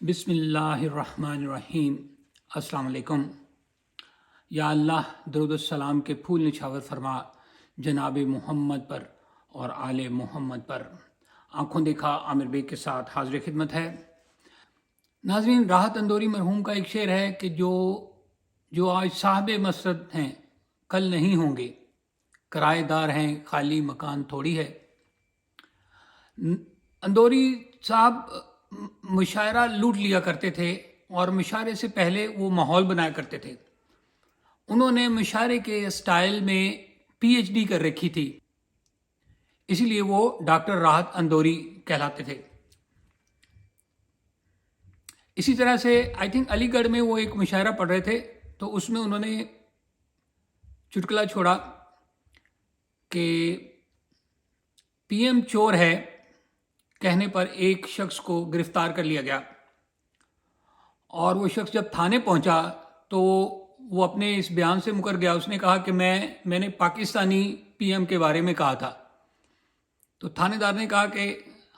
بسم اللہ الرحمن الرحیم۔ السلام علیکم۔ یا اللہ درود السلام کے پھول نچھاور فرما جناب محمد پر اور آل محمد پر۔ آنکھوں دیکھا عامر بے کے ساتھ حاضر خدمت ہے۔ ناظرین، راحت اندوری مرحوم کا ایک شعر ہے کہ جو آج صاحب مسرت ہیں کل نہیں ہوں گے، کرائے دار ہیں خالی مکان تھوڑی ہے۔ اندوری صاحب مشاعرہ لوٹ لیا کرتے تھے اور مشاعرے سے پہلے وہ ماحول بنایا کرتے تھے۔ انہوں نے مشاعرے کے اسٹائل میں پی ایچ ڈی کر رکھی تھی، اسی لیے وہ ڈاکٹر راحت اندوری کہلاتے تھے۔ اسی طرح سے آئی تھنک علی گڑھ میں وہ ایک مشاعرہ پڑھ رہے تھے، تو اس میں انہوں نے چٹکلا چھوڑا کہ پی ایم چور ہے کہنے پر ایک شخص کو گرفتار کر لیا گیا، اور وہ شخص جب تھانے پہنچا تو وہ اپنے اس بیان سے مکر گیا۔ اس نے کہا کہ میں نے پاکستانی پی ایم کے بارے میں کہا تھا۔ تو تھانے دار نے کہا کہ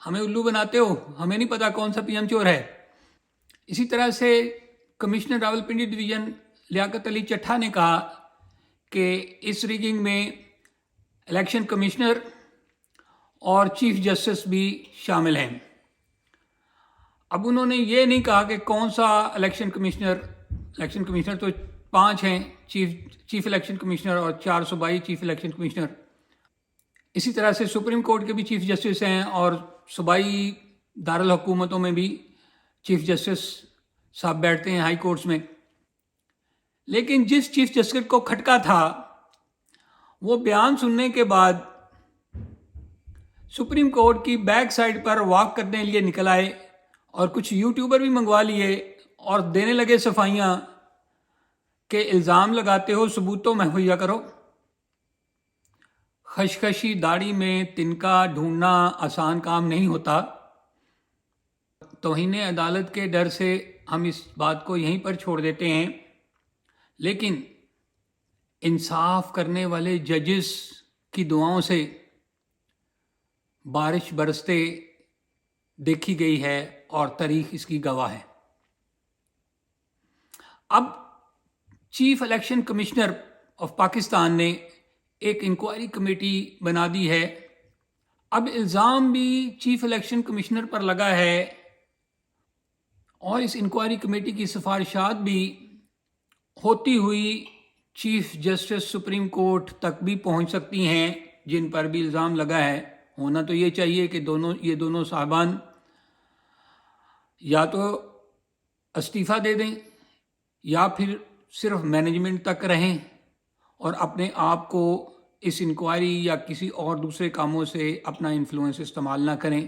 ہمیں الو بناتے ہو، ہمیں نہیں پتا کون سا پی ایم چور ہے۔ اسی طرح سے کمشنر راولپنڈی ڈویژن لیاقت علی چٹھا نے کہا کہ اس ریگنگ میں الیکشن کمشنر اور چیف جسٹس بھی شامل ہیں۔ اب انہوں نے یہ نہیں کہا کہ کون سا الیکشن کمشنر تو 5 ہیں، چیف الیکشن کمشنر اور 4 صوبائی چیف الیکشن کمشنر۔ اسی طرح سے سپریم کورٹ کے بھی چیف جسٹس ہیں اور صوبائی دارالحکومتوں میں بھی چیف جسٹس صاحب بیٹھتے ہیں ہائی کورٹس میں۔ لیکن جس چیف جسٹس کو کھٹکا تھا وہ بیان سننے کے بعد سپریم کورٹ کی بیک سائڈ پر واک کرنے لیے نکل آئے اور کچھ یوٹیوبر بھی منگوا لیے اور دینے لگے صفائیاں کہ الزام لگاتے ہو ثبوت تو مہیا کرو۔ خشخشی داڑھی میں تنکا ڈھونڈنا آسان کام نہیں ہوتا۔ توہین عدالت کے ڈر سے ہم اس بات کو یہیں پر چھوڑ دیتے ہیں، لیکن انصاف کرنے والے ججز کی دعاؤں سے بارش برستے دیکھی گئی ہے اور تاریخ اس کی گواہ ہے۔ اب chief election commissioner of Pakistan نے ایک انکوائری کمیٹی بنا دی ہے۔ اب الزام بھی چیف الیکشن کمشنر پر لگا ہے اور اس انکوائری کمیٹی کی سفارشات بھی ہوتی ہوئی چیف جسٹس سپریم کورٹ تک بھی پہنچ سکتی ہیں، جن پر بھی الزام لگا ہے۔ ہونا تو یہ چاہیے کہ یہ دونوں صاحبان یا تو استعفیٰ دے دیں یا پھر صرف مینجمنٹ تک رہیں اور اپنے آپ کو اس انکوائری یا کسی اور دوسرے کاموں سے اپنا انفلوئنس استعمال نہ کریں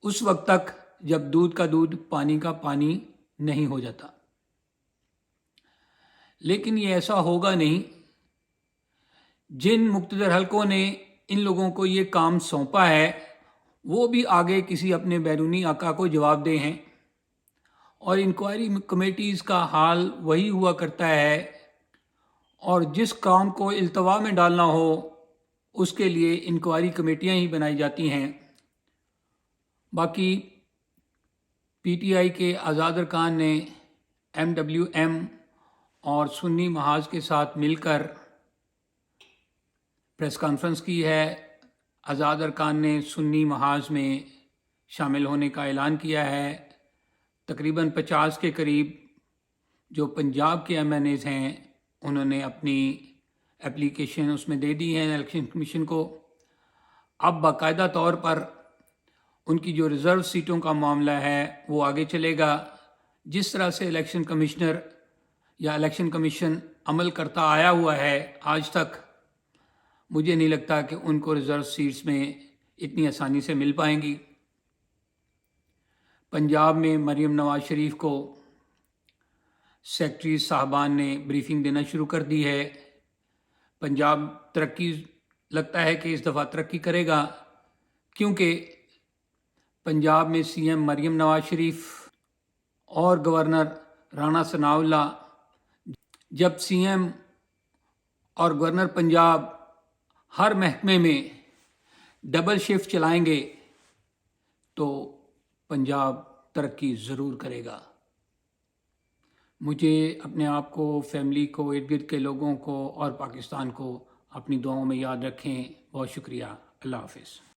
اس وقت تک جب دودھ کا دودھ پانی کا پانی نہیں ہو جاتا۔ لیکن یہ ایسا ہوگا نہیں۔ جن مقتدر حلقوں نے ان لوگوں کو یہ کام سونپا ہے وہ بھی آگے کسی اپنے بیرونی آقا کو جواب دہ ہیں، اور انکوائری کمیٹیز کا حال وہی ہوا کرتا ہے، اور جس کام کو التوا میں ڈالنا ہو اس کے لیے انکوائری کمیٹیاں ہی بنائی جاتی ہیں۔ باقی پی ٹی آئی کے آزاد ارکان نے MWM اور سنی محاذ کے ساتھ مل کر پریس کانفرنس کی ہے۔ آزاد ارکان نے سنی محاذ میں شامل ہونے کا اعلان کیا ہے۔ تقریباً 50 کے قریب جو پنجاب کے MNAs ہیں انہوں نے اپنی اپلیکیشن اس میں دے دی ہے الیکشن کمیشن کو۔ اب باقاعدہ طور پر ان کی جو ریزرو سیٹوں کا معاملہ ہے وہ آگے چلے گا۔ جس طرح سے الیکشن کمشنر یا الیکشن کمیشن عمل کرتا آیا ہوا ہے آج تک، مجھے نہیں لگتا کہ ان کو ریزرو سیٹس میں اتنی آسانی سے مل پائیں گی۔ پنجاب میں مریم نواز شریف کو سیکرٹری صاحبان نے بریفنگ دینا شروع کر دی ہے۔ پنجاب لگتا ہے کہ اس دفعہ ترقی کرے گا، کیونکہ پنجاب میں CM مریم نواز شریف اور گورنر رانا ثناء اللہ جب CM اور گورنر پنجاب ہر محکمے میں ڈبل شفٹ چلائیں گے تو پنجاب ترقی ضرور کرے گا۔ مجھے اپنے آپ کو، فیملی کو، ارد گرد کے لوگوں کو اور پاکستان کو اپنی دعاؤں میں یاد رکھیں۔ بہت شکریہ۔ اللہ حافظ۔